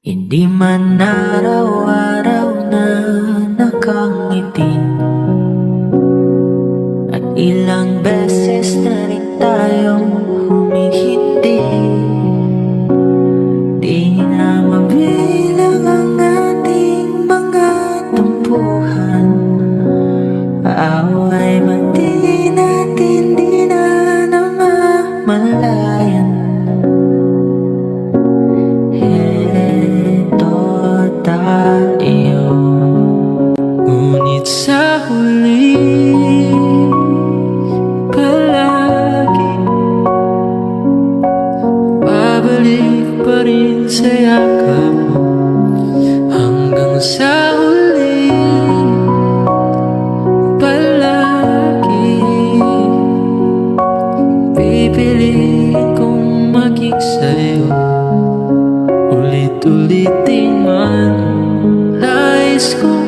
Hindi man araw-araw na nakangiti, at ilang beses na rin tayong humihindi. Di na mabilang ang ating mga tampuhan, away man di natin di na namamalayan. Tayo, ngunit sa huli palagi babalik pa rin sa yakap mo. Hanggang sa huli palagi pipiliin kong maging sa'yo. Ulit-ulitin man nais kong